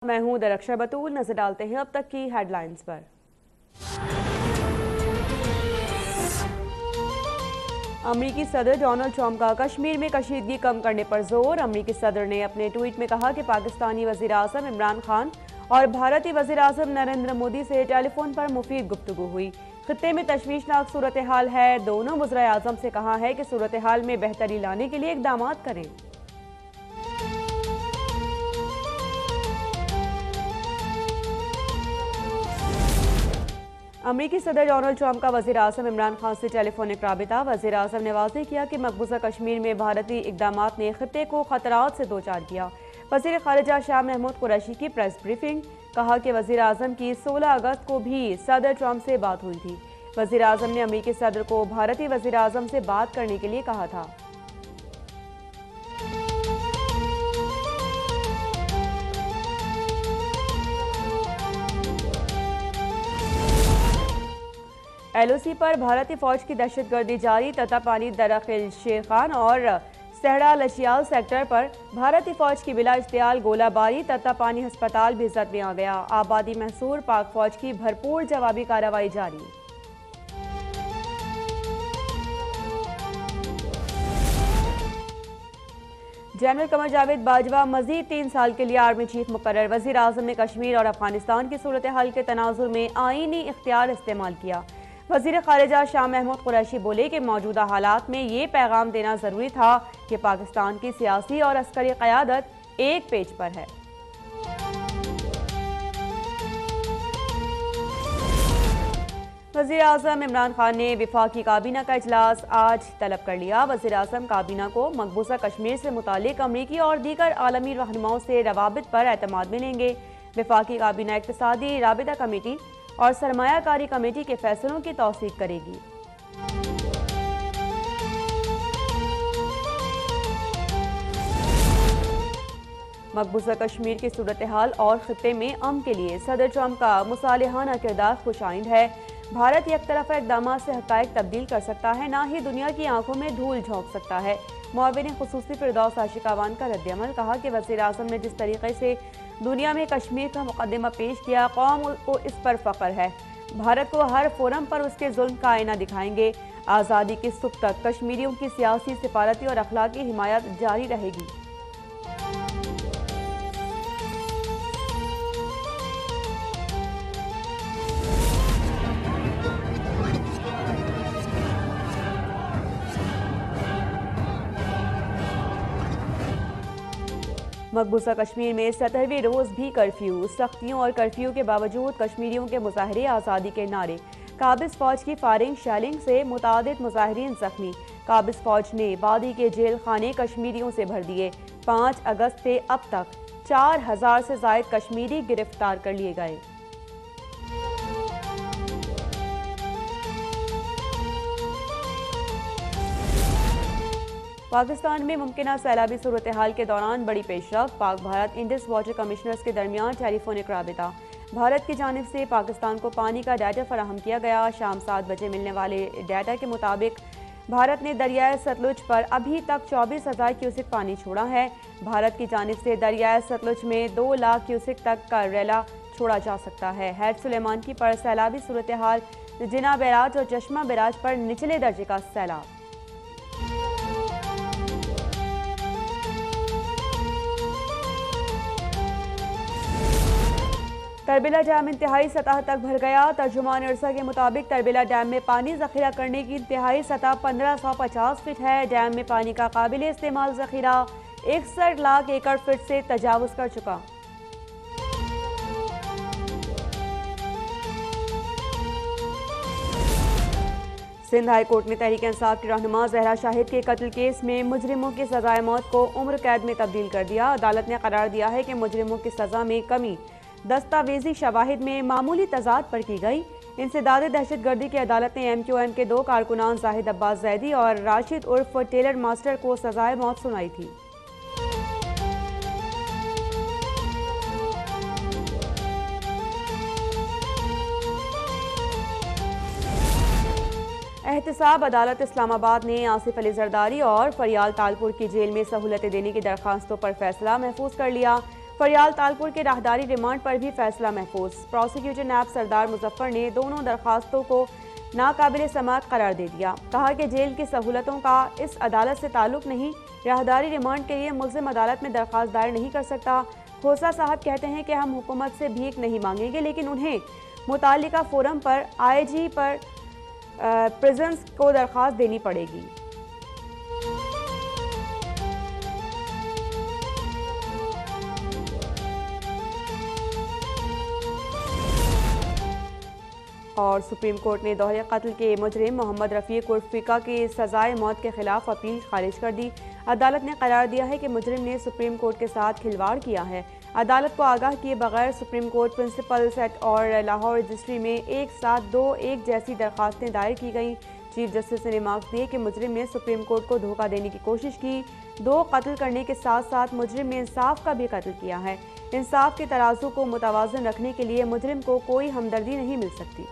मैं हूं दरक्षा बतूल। नजर डालते हैं अब तक की हेडलाइंस पर। अमरीकी सदर डोनाल्ड ट्रंप का कश्मीर में कशीदगी कम करने पर जोर। अमरीकी सदर ने अपने ट्वीट में कहा कि पाकिस्तानी वजीर आजम इमरान खान और भारतीय वजीर आजम नरेंद्र मोदी से टेलीफोन पर मुफीद गुफ्तगू हुई। खित्ते में तशवीशनाक सूरत हाल है। दोनों वज़ीर आज़म से कहा है कि सूरत हाल में बेहतरी लाने के लिए इकदाम करें। अमरीकी सदर डोनाल्ड ट्रंप का वज़ीर आज़म इमरान खान से टेलीफोनिक राबिता। वज़ीर आज़म ने वाज़ेह किया कि मकबूजा कश्मीर में भारतीय इकदामात ने खित्ते को खतरात से दो चार किया। वज़ीर ख़ारिजा शाह महमूद कुरैशी की प्रेस ब्रीफिंग। कहा कि वज़ीर आज़म की 16 अगस्त को भी सदर ट्रंप से बात हुई थी। वज़ीर आज़म ने अमरीकी सदर को भारतीय वज़ीर आज़म से बात करने के लिए कहा था। LOC पर भारतीय फौज की दहशतगर्दी जारी। ततापानी दरअखिल शेर खान और सहड़ा लचियाल सेक्टर पर भारतीय फौज की बिला इश्तियाल गोलाबारी। ततापानी हस्पताल भी जद में आ गया। आबादी महसूर। पाक फौज की भरपूर जवाबी कार्रवाई जारी। जनरल कमर जावेद बाजवा मजीद 3 साल के लिए आर्मी चीफ मुकर्रर। वज़ीर आज़म ने कश्मीर और अफगानिस्तान की सूरत हाल के तनाजुर में आईनी इख्तियार इस्तेमाल किया। वज़ीर ख़ारिजा शाह महमूद कुरैशी बोले कि मौजूदा हालात में ये पैगाम देना ज़रूरी था कि पाकिस्तान की सियासी और अस्करी क़यादत एक पेज पर है। वज़ीर आज़म इमरान खान ने वफाकी काबीना का इजलास आज तलब कर लिया। वज़ीर आज़म काबीना को मकबूजा कश्मीर से मुतालिक अमरीकी और दीगर आलमी रहनुमाओं से रवाबित पर एतमाद मिलेंगे। वफाकी काबीना इक़्तिसादी राबिता कमेटी और सरमायाकारी कमेटी के फैसलों की तौसीक करेगी। मकबूजा कश्मीर की सूरत हाल और खित्ते में अमन के लिए सदर ट्रंप का मुसालिहाना किरदार खुशाइंद है। भारत एक तरफा इक़दाम से हक़ाइक़ तब्दील कर सकता है, ना ही दुनिया की आंखों में धूल झोंक सकता है। मुआविन ख़ुसूसी फिरदौस आशिकावान का रद्दअमल। कहा कि वज़ीर आज़म ने जिस तरीके से दुनिया में कश्मीर का मुक़द्दमा पेश किया, कौम को इस पर फ़ख्र है। भारत को हर फोरम पर उसके जुल्म का आईना दिखाएंगे। आज़ादी की सुबह तक कश्मीरियों की सियासी, सिफारती और अखलाकी हिमायत जारी रहेगी। मकबूजा कश्मीर में 17वें रोज़ भी कर्फ्यू। सख्तियों और कर्फ्यू के बावजूद कश्मीरियों के मुजाहरे, आज़ादी के नारे। काबिज फौज की फायरिंग शेलिंग से मुतादिद मुजाहिरीन जख्मी। काबिज फौज ने वादी के जेल खाने कश्मीरियों से भर दिए। 5 अगस्त से अब तक 4000 से ज़ायद कश्मीरी गिरफ्तार कर लिए गए। पाकिस्तान में मुमकिन सैलाबी सूरत हाल के दौरान बड़ी पेशरफ। Pak Bharat Indus water commissioners के दरमियान टेलीफोनिक राबिता। भारत की जानिब से पाकिस्तान को पानी का डाटा फराहम किया गया। शाम 7 बजे मिलने वाले डाटा के मुताबिक भारत ने दरियाए सतलुज पर अभी तक 24,000 क्यूसिक पानी छोड़ा है। भारत की जानिब से दरियाए सतलुज में 2 लाख क्यूसिक तक का रेला छोड़ा जा सकता है। हैद सुलेमान की पर सैलाबी सूरत हाल। जिना बैराज और चश्मा बैराज पर निचले दर्जे का सैलाब। तरबिला डैम इंतहाई सतह तक भर गया। तर्जुमान इरसा के मुताबिक तरबिला डैम में पानी जखीरा करने की इंतहाई सतह 1550 फीट है। डैम में पानी का काबिल इस्तेमाल जखीरा 61 लाख एकड़ फीट से तजावुज कर चुका। सिंध हाई कोर्ट ने तहरीक इंसाफ की रहनुमा जहरा शाहिद के कत्ल केस में मुजरिमों की सजाए मौत को उम्र कैद में तब्दील कर दिया। अदालत ने करार दिया है कि मुजरिमों की सजा में कमी दस्तावेजी शवाहिद में मामूली तजाद पर की गई। इंसदाद दहशतगर्दी की अदालत ने MQM के 2 कारकुनान जाहिद अब्बास जैदी और राशिद उर्फ टेलर मास्टर को सजाए मौत सुनाई थी। एहतसाब अदालत इस्लामाबाद ने आसिफ अली जरदारी और फरियाल तालपुर की जेल में सहूलतें देने की दरखास्तों पर फैसला महफूज कर लिया। फरियाल तालपुर के राहदारी रिमांड पर भी फैसला महफूज। प्रोसिक्यूटर नैब सरदार मुजफ्फर ने दोनों दरखास्तों को नाकाबिल समाअत करार दे दिया। कहा कि जेल की सहूलतों का इस अदालत से ताल्लुक नहीं। राहदारी रिमांड के लिए मुल्ज़िम अदालत में दरखास्त दायर नहीं कर सकता। खोसा साहब कहते हैं कि हम हुकूमत से भीख नहीं मांगेंगे, लेकिन उन्हें मुतालिका फोरम पर IG पर प्रिजन्स को दरखास्त देनी पड़ेगी। और सुप्रीम कोर्ट ने दोहरे कत्ल के मुजरिम मोहम्मद रफ़ीक उर्फ फिका की सजाए मौत के खिलाफ अपील खारिज कर दी। अदालत ने करार दिया है कि मुजरिम ने सुप्रीम कोर्ट के साथ खिलवाड़ किया है। अदालत को आगाह किए बगैर सुप्रीम कोर्ट प्रिंसिपल सेट और लाहौर रजिस्ट्री में एक साथ दो एक जैसी दरखास्तें दायर की गईं। चीफ जस्टिस ने मार्क्स दिए कि मुजरिम ने सुप्रीम कोर्ट को धोखा देने की कोशिश की। दो कत्ल करने के साथ साथ मुजरिम ने इंसाफ का भी कत्ल किया है। इंसाफ के तराजू को मुतवाज़न रखने के लिए मुजरिम को कोई हमदर्दी नहीं मिल सकती।